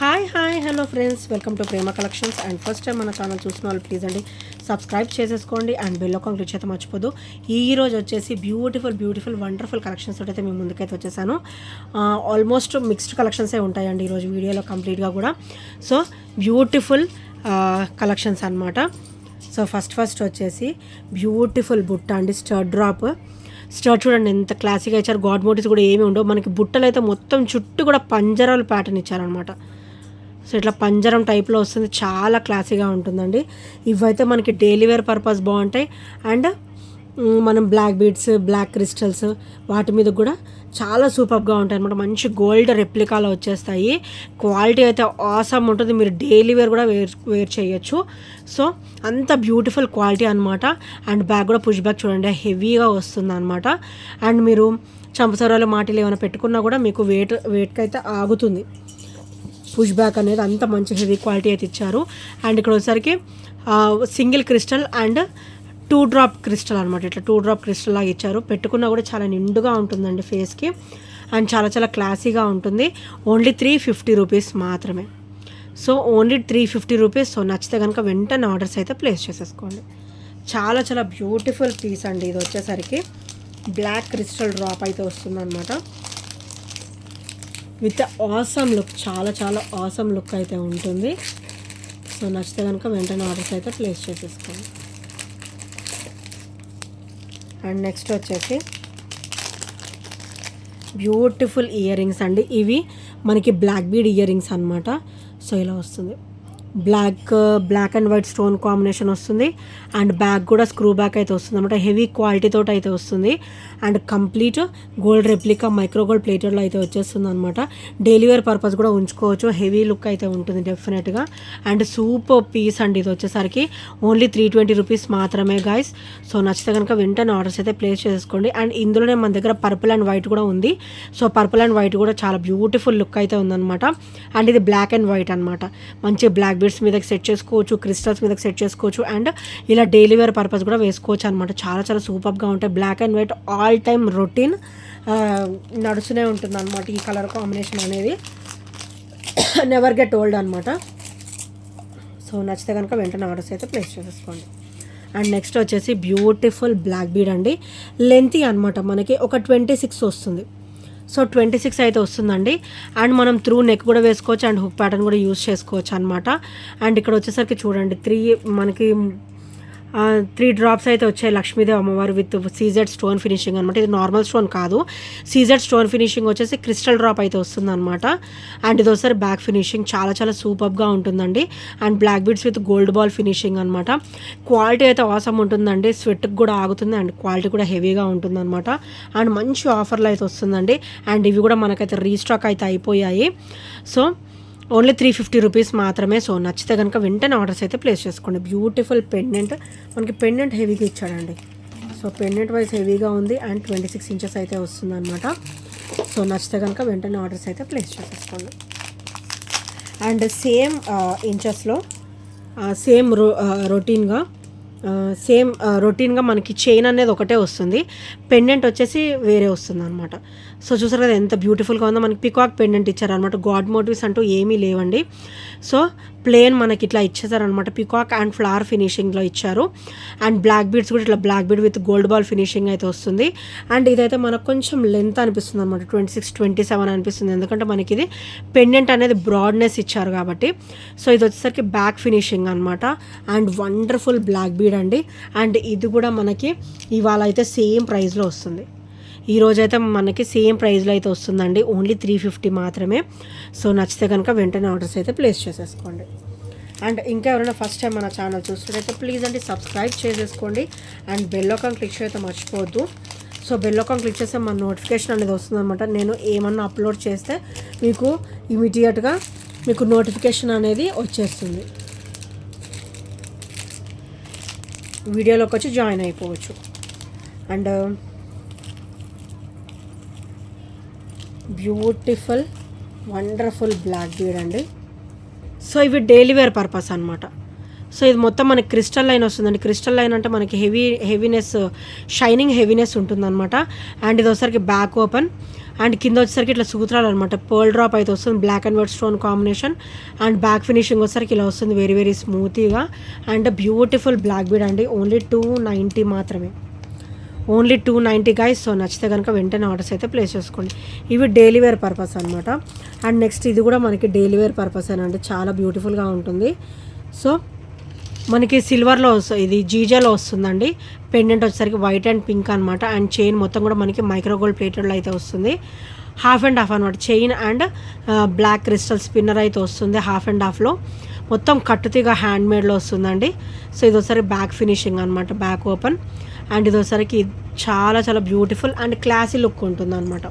Hi hello friends, welcome to Prema collections. And first time మన channel చూసిన వాళ్ళు please అండి సబ్స్క్రైబ్ చేసేసుకోండి అండ్ బెల్ ఐకాన్ క్లిక్ చేస్తే మర్చిపోదు. ఈరోజు వచ్చేసి బ్యూటిఫుల్ వండర్ఫుల్ కలెక్షన్స్ తోటి అయితే మేము ముందుకైతే వచ్చేసాను. ఆల్మోస్ట్ మిక్స్డ్ కలెక్షన్సే ఉంటాయండి ఈరోజు వీడియోలో కంప్లీట్గా కూడా. సో బ్యూటిఫుల్ కలెక్షన్స్ అనమాట. సో ఫస్ట్ వచ్చేసి బ్యూటిఫుల్ బుట్ట అండి, స్టడ్ డ్రాప్. స్టడ్ చూడండి ఎంత క్లాసిక్గా ఇచ్చారు. గాడ్ మోటివ్స్ కూడా ఏమీ ఉండవు. మనకి బుట్టలు అయితే మొత్తం చుట్టూ కూడా పంజరాలు ప్యాటర్న్ ఇచ్చారనమాట. సో ఇట్లా పంజరం టైప్లో వస్తుంది, చాలా క్లాసీగా ఉంటుందండి. ఇవైతే మనకి డైలీ వేర్ పర్పస్ బాగుంటాయి. అండ్ మనం బ్లాక్ బీడ్స్, బ్లాక్ క్రిస్టల్స్ వాటి మీద కూడా చాలా సూపర్గా ఉంటాయి అనమాట. మంచి గోల్డ్ రెప్లికాలో వచ్చేస్తాయి. క్వాలిటీ అయితే ఆసమ్ ఉంటుంది. మీరు డైలీ వేర్ కూడా వేర్ చేయొచ్చు. సో అంత బ్యూటిఫుల్ క్వాలిటీ అనమాట. అండ్ బ్యాగ్ కూడా పుష్ బ్యాగ్ చూడండి, హెవీగా వస్తుంది అనమాట. అండ్ మీరు చంపసరాలు మాటిలు ఏమైనా పెట్టుకున్నా కూడా మీకు వెయిట్కి అయితే ఆగుతుంది. పుష్ బ్యాక్ అనేది అంత మంచి హెవీ క్వాలిటీ అయితే ఇచ్చారు. అండ్ ఇక్కడ వచ్చేసరికి single crystal and 2 drop crystal అనమాట. ఇట్లా 2 డ్రాప్ క్రిస్టల్ లాగా ఇచ్చారు. పెట్టుకున్నా కూడా చాలా నిండుగా ఉంటుందండి ఫేస్కి. అండ్ చాలా క్లాసీగా ఉంటుంది. ఓన్లీ 350 రూపీస్ మాత్రమే. So only 350 rupees. సో నచ్చితే కనుక వెంటనే ఆర్డర్స్ అయితే ప్లేస్ చేసేసుకోండి. చాలా బ్యూటిఫుల్ పీస్ అండి. ఇది వచ్చేసరికి బ్లాక్ క్రిస్టల్ డ్రాప్ అయితే వస్తుందన్నమాట. విత్ ఆసమ్ లుక్, చాలా ఆసమ్ లుక్ అయితే ఉంటుంది. సో నచ్చితే కనుక వెంటనే ఆర్డర్స్ అయితే ప్లేస్ చేసేసుకోండి. అండ్ నెక్స్ట్ వచ్చేసి బ్యూటిఫుల్ ఇయర్ రింగ్స్ అండి. ఇవి మనకి బ్లాక్ బీడ్ ఇయర్ రింగ్స్ అనమాట. సో ఇలా వస్తుంది. Black and white stone combination వస్తుంది. అండ్ బ్యాక్ కూడా స్క్రూ బ్యాక్ అయితే వస్తుంది అనమాట. హెవీ క్వాలిటీతో అయితే వస్తుంది. And complete gold replica micro gold ప్లేటెడ్లో అయితే వచ్చేస్తుంది అనమాట. డైలీ వేర్ పర్పస్ కూడా ఉంచుకోవచ్చు. హెవీ లుక్ అయితే ఉంటుంది డెఫినెట్గా. అండ్ సూపర్ పీస్ అండి. ఇది వచ్చేసరికి ఓన్లీ 320 రూపీస్ మాత్రమే గాయస్. సో నచ్చితే కనుక వెంటనే ఆర్డర్స్ అయితే ప్లేస్ చేసుకోండి. అండ్ ఇందులోనే మన దగ్గర పర్పుల్ అండ్ వైట్ కూడా ఉంది. సో పర్పుల్ అండ్ వైట్ కూడా చాలా బ్యూటిఫుల్ లుక్ అయితే ఉందన్నమాట. అండ్ ఇది బ్లాక్ అండ్ వైట్ అనమాట. మంచి బ్లాక్ బీడ్స్ మీదకి సెట్ చేసుకోవచ్చు, క్రిస్టల్స్ మీదకి సెట్ చేసుకోవచ్చు. అండ్ ఇలా డైలీ వేర్ పర్పస్ కూడా వేసుకోవచ్చు అనమాట. చాలా సూపర్గా ఉంటాయి. Black and white all time routine నడుస్తూనే ఉంటుంది అనమాట. ఈ కలర్ కాంబినేషన్ అనేది నెవర్ గెట్ ఓల్డ్ అనమాట. సో నచ్చితే కనుక వెంటనే ఆర్డర్స్ అయితే ప్లేస్ చేసేసుకోండి. అండ్ నెక్స్ట్ వచ్చేసి బ్యూటిఫుల్ బ్లాక్ బీడ్ అండి. లెంతీ అనమాట. మనకి ఒక 26 వస్తుంది. సో 26 అయితే వస్తుందండి. అండ్ మనం త్రూ నెక్ కూడా వేసుకోవచ్చు అండ్ హుక్ ప్యాటర్న్ కూడా యూస్ చేసుకోవచ్చు అనమాట. అండ్ ఇక్కడ వచ్చేసరికి చూడండి 3 డ్రాప్స్ అయితే వచ్చాయి. లక్ష్మీదేవి అమ్మవారు విత్ సీజెడ్ స్టోన్ ఫినిషింగ్ అనమాట. ఇది నార్మల్ స్టోన్ కాదు, సీజెడ్ స్టోన్ ఫినిషింగ్ వచ్చేసి క్రిస్టల్ డ్రాప్ అయితే వస్తుంది అనమాట. అండ్ ఇది ఒకసారి బ్యాక్ ఫినిషింగ్ చాలా సూపర్గా ఉంటుందండి. And black beads with gold ball finishing అనమాట. క్వాలిటీ అయితే ఆసమ్ ఉంటుందండి. స్వెట్కి కూడా ఆగుతుంది అండ్ క్వాలిటీ కూడా హెవీగా ఉంటుందన్నమాట. అండ్ మంచి ఆఫర్లు అయితే వస్తుందండి. అండ్ ఇవి కూడా మనకైతే రీస్టాక్ అయితే అయిపోయాయి. సో ఓన్లీ 350 రూపీస్ మాత్రమే. సో నచ్చితే కనుక వెంటనే ఆర్డర్స్ అయితే ప్లేస్ చేసుకోండి. బ్యూటిఫుల్ పెండెంట్, మనకి పెండెంట్ హెవీగా ఇచ్చాడండి. సో పెండెంట్ వైజ్ హెవీగా ఉంది అండ్ 26 ఇంచెస్ అయితే వస్తుంది అనమాట. సో నచ్చితే కనుక వెంటనే ఆర్డర్స్ అయితే ప్లేస్ చేసేసుకోండి. అండ్ సేమ్ ఇంచెస్లో రొటీన్గా మనకి చైన్ అనేది ఒకటే వస్తుంది. పెండెంట్ వచ్చేసి వేరే వస్తుంది అనమాట. సో చూసారు కదా ఎంత బ్యూటిఫుల్గా ఉందో. మనకి పికాక్ పెండెంట్ ఇచ్చారనమాట. గాడ్ మోటివ్స్ అంటూ ఏమీ లేవండి. సో ప్లేన్ మనకి ఇట్లా ఇచ్చేసారనమాట. పికాక్ అండ్ ఫ్లవర్ ఫినిషింగ్లో ఇచ్చారు. అండ్ బ్లాక్ బీడ్స్ కూడా ఇట్లా black bead with gold ball finishing అయితే వస్తుంది. అండ్ ఇదైతే మనకు కొంచెం లెంత్ అనిపిస్తుంది అనమాట. 26-27 అనిపిస్తుంది. ఎందుకంటే మనకి ఇది పెండెంట్ అనేది బ్రాడ్నెస్ ఇచ్చారు కాబట్టి. సో ఇది వచ్చేసరికి బ్యాక్ ఫినిషింగ్ అనమాట. అండ్ వండర్ఫుల్ బ్లాక్ బీడ్ అండి. అండ్ ఇది కూడా మనకి ఇవాళ అయితే సేమ్ ప్రైస్లో వస్తుంది. ఈరోజైతే మనకి సేమ్ ప్రైస్లో అయితే వస్తుందండి. ఓన్లీ 350 మాత్రమే. సో నచ్చితే కనుక వెంటనే ఆర్డర్స్ అయితే ప్లేస్ చేసేసుకోండి. అండ్ ఇంకా ఎవరైనా ఫస్ట్ టైం మన ఛానల్ చూస్తున్నట్టయితే ప్లీజ్ అండి సబ్స్క్రైబ్ చేసేసుకోండి. అండ్ బెల్ ఐకాన్ క్లిక్ చేయడం మర్చిపోవద్దు. సో బెల్ ఐకాన్ క్లిక్ చేస్తే మన నోటిఫికేషన్ అనేది వస్తుందన్నమాట. నేను ఏమన్నా అప్లోడ్ చేస్తే మీకు ఇమీడియట్గా మీకు నోటిఫికేషన్ అనేది వచ్చేస్తుంది. వీడియోలోకి వచ్చి జాయిన్ అయిపోవచ్చు. And beautiful wonderful black bead అండి. సో ఇవి డైలీ వేర్ పర్పస్ అనమాట. సో ఇది మొత్తం మనకి క్రిస్టల్ లైన్ వస్తుందండి. క్రిస్టల్ లైన్ అంటే మనకి హెవీనెస్ షైనింగ్ హెవీనెస్ ఉంటుందన్నమాట. అండ్ ఇది ఒకసారికి బ్యాక్ ఓపెన్ అండ్ కింద వచ్చేసరికి ఇట్లా సూత్రాలు అనమాట, పర్ల్ డ్రాప్ అయితే వస్తుంది, black and white stone combination. And back finishing వచ్చేసరికి ఇలా వస్తుంది, వెరీ వెరీ స్మూతీగా. అండ్ బ్యూటిఫుల్ బ్లాక్ బీడ్ అండి, ఓన్లీ 290 మాత్రమే, ఓన్లీ 290 గైస్. సో నచ్చితే కనుక వెంటనే ఆర్డర్స్ అయితే ప్లేస్ చేసుకోండి. ఇవి డైలీ వేర్ పర్పస్ అనమాట. అండ్ నెక్స్ట్ ఇది కూడా మనకి డైలీ వేర్ పర్పస్ అండి, చాలా బ్యూటిఫుల్గా ఉంటుంది. సో మనకి సిల్వర్లో వస్తుంది, ఇది జీజాలో వస్తుందండి. పెండెంట్ వచ్చేసరికి వైట్ అండ్ పింక్ అనమాట. అండ్ చైన్ మొత్తం కూడా మనకి మైక్రో గోల్డ్ ప్లేటెడ్లో అయితే వస్తుంది. హాఫ్ అండ్ హాఫ్ అనమాట, chain and black crystal spinner అయితే వస్తుంది హాఫ్ అండ్ హాఫ్లో. మొత్తం కట్టుతీగా హ్యాండ్ మేడ్లో వస్తుందండి. సో ఇది ఒకసారి బ్యాక్ ఫినిషింగ్ అనమాట, బ్యాక్ ఓపెన్. అండ్ ఇది ఒకసారికి చాలా చాలా బ్యూటిఫుల్ అండ్ క్లాసీ లుక్ ఉంటుంది అనమాట.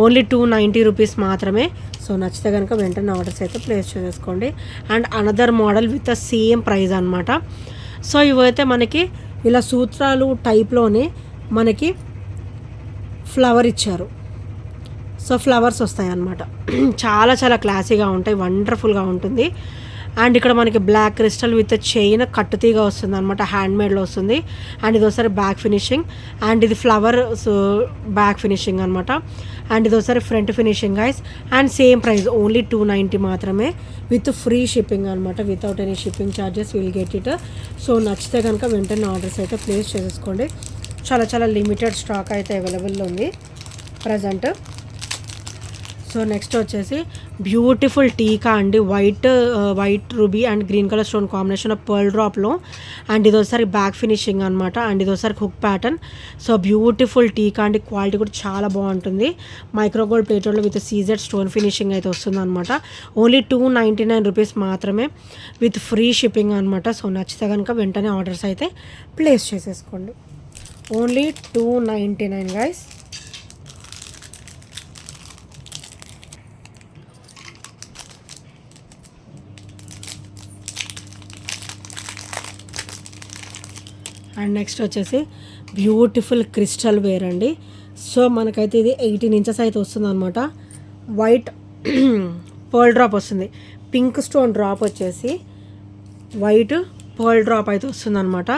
ఓన్లీ 290 రూపీస్ మాత్రమే. సో నచ్చితే కనుక వెంటనే ఆర్డర్స్ అయితే ప్లేస్ చేసుకోండి. And another model with the same price అనమాట. సో ఇవైతే మనకి ఇలా సూత్రాలు టైప్లోనే మనకి ఫ్లవర్ ఇచ్చారు. సో ఫ్లవర్స్ వస్తాయి అన్నమాట. చాలా చాలా క్లాసీగా ఉంటాయి, వండర్ఫుల్గా ఉంటుంది. అండ్ ఇక్కడ మనకి బ్లాక్ క్రిస్టల్ విత్ చైన్ కట్టుతీగా వస్తుంది అనమాట, హ్యాండ్ మేడ్లో వస్తుంది. అండ్ ఇది ఒకసారి బ్యాక్ ఫినిషింగ్. అండ్ ఇది ఫ్లవర్ బ్యాక్ ఫినిషింగ్ అనమాట. అండ్ ఇది ఒకసారి front finishing guys. And same price, only 290 మాత్రమే, విత్ ఫ్రీ షిప్పింగ్ అనమాట, without any shipping charges will get it. So నచ్చితే కనుక వెంటనే ఆర్డర్స్ అయితే ప్లేస్ చేసేసుకోండి. చాలా చాలా లిమిటెడ్ స్టాక్ అయితే అవైలబుల్లో ఉంది ప్రజెంట్. సో నెక్స్ట్ వచ్చేసి బ్యూటిఫుల్ టీకా అండి, white ruby and green colour stone combination of pearl డ్రాప్లో. అండ్ ఇది ఒకసారి బ్యాక్ ఫినిషింగ్ అనమాట. అండ్ ఇది ఒకసారి hook pattern. So beautiful tikka అండి, క్వాలిటీ కూడా చాలా బాగుంటుంది. మైక్రో గోల్డ్ ప్లేటెడ్లో విత్ సీజెడ్ స్టోన్ ఫినిషింగ్ అయితే వస్తుంది అనమాట. ఓన్లీ 299 రూపీస్ మాత్రమే, విత్ ఫ్రీ షిప్పింగ్ అనమాట. సో నచ్చితే కనుక వెంటనే ఆర్డర్స్ అయితే ప్లేస్ చేసేసుకోండి. Only 299 guys. అండ్ నెక్స్ట్ వచ్చేసి బ్యూటిఫుల్ క్రిస్టల్ వేర్ అండి. సో మనకైతే ఇది 18 ఇంచెస్ అయితే వస్తుంది అనమాట. వైట్ పర్ల్ డ్రాప్ వస్తుంది, పింక్ స్టోన్ డ్రాప్ వచ్చేసి వైట్ పర్ల్ డ్రాప్ అయితే వస్తుంది అనమాట.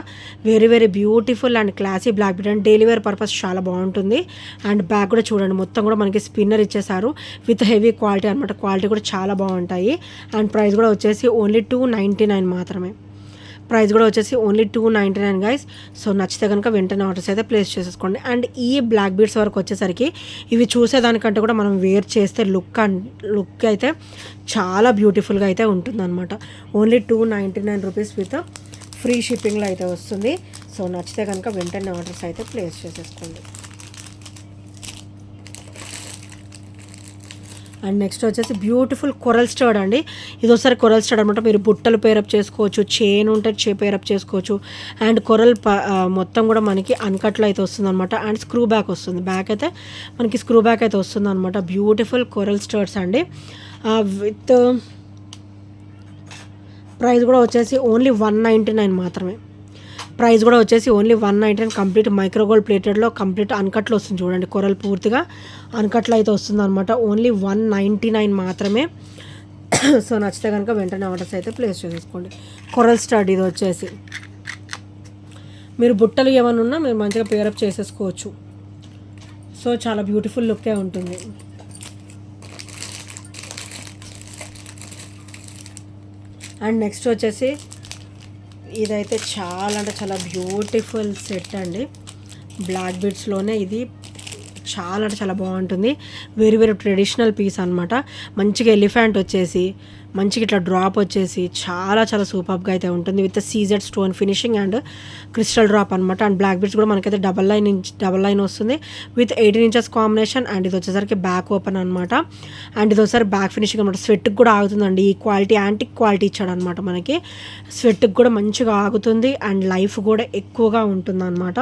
Very very beautiful and classy black bead and daily wear purpose చాలా బాగుంటుంది. అండ్ బ్యాక్ కూడా చూడండి, మొత్తం కూడా మనకి స్పిన్నర్ ఇచ్చేసారు విత్ హెవీ క్వాలిటీ అనమాట. క్వాలిటీ కూడా చాలా బాగుంటాయి. అండ్ ప్రైస్ కూడా వచ్చేసి ఓన్లీ 299 మాత్రమే. ప్రైస్ కూడా వచ్చేసి ఓన్లీ 299 గైస్. సో నచ్చితే కనుక వెంటనే ఆర్డర్స్ అయితే ప్లేస్ చేసేసుకోండి. అండ్ ఈ బ్లాక్ బీడ్స్ వరకు వచ్చేసరికి ఇవి చూసేదానికంటే కూడా మనం వేర్ చేస్తే లుక్ అయితే చాలా బ్యూటిఫుల్గా అయితే ఉంటుందన్నమాట. ఓన్లీ 299 రూపీస్ విత్ ఫ్రీ షిప్పింగ్లో అయితే వస్తుంది. సో నచ్చితే కనుక వెంటనే ఆర్డర్స్ అయితే ప్లేస్ చేసేసుకోండి. అండ్ నెక్స్ట్ వచ్చేసి బ్యూటిఫుల్ కొరల్ స్టర్డ్ అండి. ఇది ఒకసారి కొరల్ స్టర్డ్ అనమాట. మీరు బుట్టలు పేరప్ చేసుకోవచ్చు, చైన్ ఉంటే పేరప్ చేసుకోవచ్చు. అండ్ కొరల్ మొత్తం కూడా మనకి అన్కట్లో అయితే వస్తుంది అనమాట. అండ్ స్క్రూ బ్యాక్ వస్తుంది, బ్యాక్ అయితే మనకి స్క్రూ బ్యాక్ అయితే వస్తుంది అనమాట. బ్యూటిఫుల్ కొరల్ స్టర్డ్స్ అండి. విత్ ప్రైస్ కూడా వచ్చేసి ఓన్లీ 199 మాత్రమే. ప్రైస్ కూడా వచ్చేసి ఓన్లీ 199, కంప్లీట్ మైక్రో గోల్డ్ ప్లేటెడ్లో కంప్లీట్ అన్కట్లో వస్తుంది చూడండి. కొరల్ పూర్తిగా అన్కట్లో అయితే వస్తుంది అనమాట. ఓన్లీ 199 మాత్రమే. సో నచ్చితే కనుక వెంటనే ఆర్డర్స్ అయితే ప్లేస్ చేసుకోండి. కొరల్ స్టడ్ ఇది వచ్చేసి మీరు బుట్టలు ఏమైనా ఉన్నా మీరు మంచిగా పేరప్ చేసేసుకోవచ్చు. సో చాలా బ్యూటిఫుల్ లుక్కే ఉంటుంది. అండ్ నెక్స్ట్ వచ్చేసి ఇదైతే చాలా అంటే చాలా బ్యూటిఫుల్ సెట్ అండి. బ్లాక్ బీడ్స్లోనే ఇది చాలా అంటే చాలా బాగుంటుంది. వెరీ వెరీ ట్రెడిషనల్ పీస్ అనమాట. మంచిగా ఎలిఫెంట్ వచ్చేసి మంచిగా ఇట్లా డ్రాప్ వచ్చేసి చాలా చాలా సూపర్గా అయితే ఉంటుంది. With CZ stone finishing and crystal drop అనమాట. అండ్ బ్లాక్ బీడ్స్ కూడా మనకైతే డబల్ లైన్ వస్తుంది విత్ 18 ఇంచెస్ కాంబినేషన్. అండ్ ఇది వచ్చేసరికి బ్యాక్ ఓపెన్ అనమాట. అండ్ ఇది ఒకసారి బ్యాక్ ఫినిషింగ్ అనమాట. స్వెట్కి కూడా ఆగుతుందండి. ఈ క్వాలిటీ యాంటిక్ క్వాలిటీ ఇచ్చాడు అనమాట మనకి. స్వెట్కి కూడా మంచిగా ఆగుతుంది అండ్ లైఫ్ కూడా ఎక్కువగా ఉంటుంది అనమాట.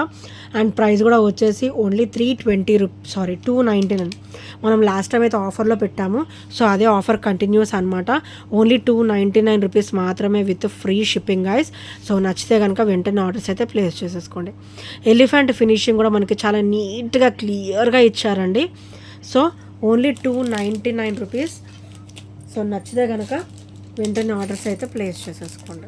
అండ్ ప్రైస్ కూడా వచ్చేసి ఓన్లీ 299. మనం లాస్ట్ టైం అయితే ఆఫర్లో పెట్టాము. సో అదే ఆఫర్ కంటిన్యూస్ అనమాట. ఓన్లీ 299 రూపీస్ మాత్రమే with free shipping guys. So నచ్చితే కనుక వెంటనే ఆర్డర్స్ అయితే ప్లేస్ చేసేసుకోండి. ఎలిఫెంట్ ఫినిషింగ్ కూడా మనకి చాలా నీట్గా క్లియర్గా ఇచ్చారండి. So only 299 rupees. సో నచ్చితే కనుక వెంటనే ఆర్డర్స్ అయితే ప్లేస్ చేసేసుకోండి.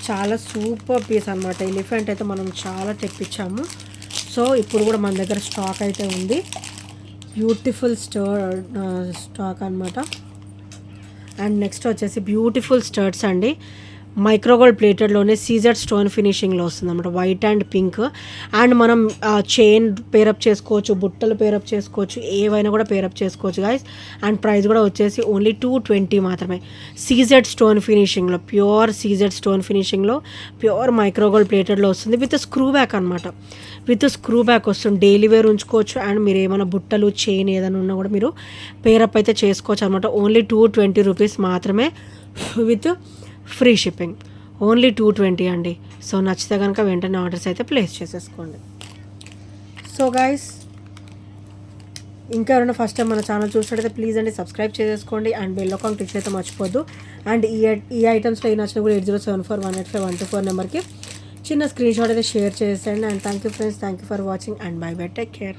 చాలా సూపర్ పీస్ అనమాట. ఎలిఫెంట్ అయితే మనం చాలా తెప్పించాము. సో సో ఇప్పుడు కూడా మన దగ్గర స్టాక్ అయితే ఉంది. బ్యూటిఫుల్ స్టాక్ అనమాట. అండ్ నెక్స్ట్ వచ్చేసి బ్యూటిఫుల్ స్టర్ట్స్ అండి. మైక్రోగోల్డ్ ప్లేటెడ్లోనే సీజెడ్ స్టోన్ ఫినిషింగ్లో వస్తుంది అనమాట, వైట్ అండ్ పింక్. అండ్ మనం చైన్ పేరప్ చేసుకోవచ్చు, బుట్టలు పేరప్ చేసుకోవచ్చు, ఏవైనా కూడా పేరప్ చేసుకోవచ్చు గైస్. అండ్ ప్రైస్ కూడా వచ్చేసి ఓన్లీ 220 మాత్రమే. సీజెడ్ స్టోన్ ఫినిషింగ్లో, ప్యూర్ సీజెడ్ స్టోన్ ఫినిషింగ్లో, ప్యూర్ మైక్రోగోల్డ్ ప్లేటెడ్లో వస్తుంది. విత్ స్క్రూ బ్యాక్ అనమాట, విత్ స్క్రూ బ్యాక్ వస్తుంది. డైలీ వేర్ ఉంచుకోవచ్చు. అండ్ మీరు ఏమైనా బుట్టలు చైన్ ఏదైనా ఉన్నా కూడా మీరు పేరప్ అయితే చేసుకోవచ్చు అనమాట. ఓన్లీ 220 రూపీస్ మాత్రమే విత్ ఫ్రీ షిప్పింగ్. ఓన్లీ 220 అండి. సో నచ్చితే కనుక వెంటనే ఆర్డర్స్ అయితే ప్లేస్ చేసేసుకోండి. సో గైస్, ఇంకా ఎవరైనా ఫస్ట్ టైం మన ఛానల్ చూసినట్టయితే ప్లీజ్ అండి సబ్స్క్రైబ్ చేసేసుకోండి. అండ్ బెల్ ఐకాన్ క్లిక్ అయితే మర్చిపోద్దు. అండ్ ఈ ఐటమ్స్లో ఏ నచ్చినా కూడా 8074185124 నెంబర్కి చిన్న స్క్రీన్ షాట్ అయితే షేర్ చేసేయండి. And thank you friends, thank you for watching and by by, take care.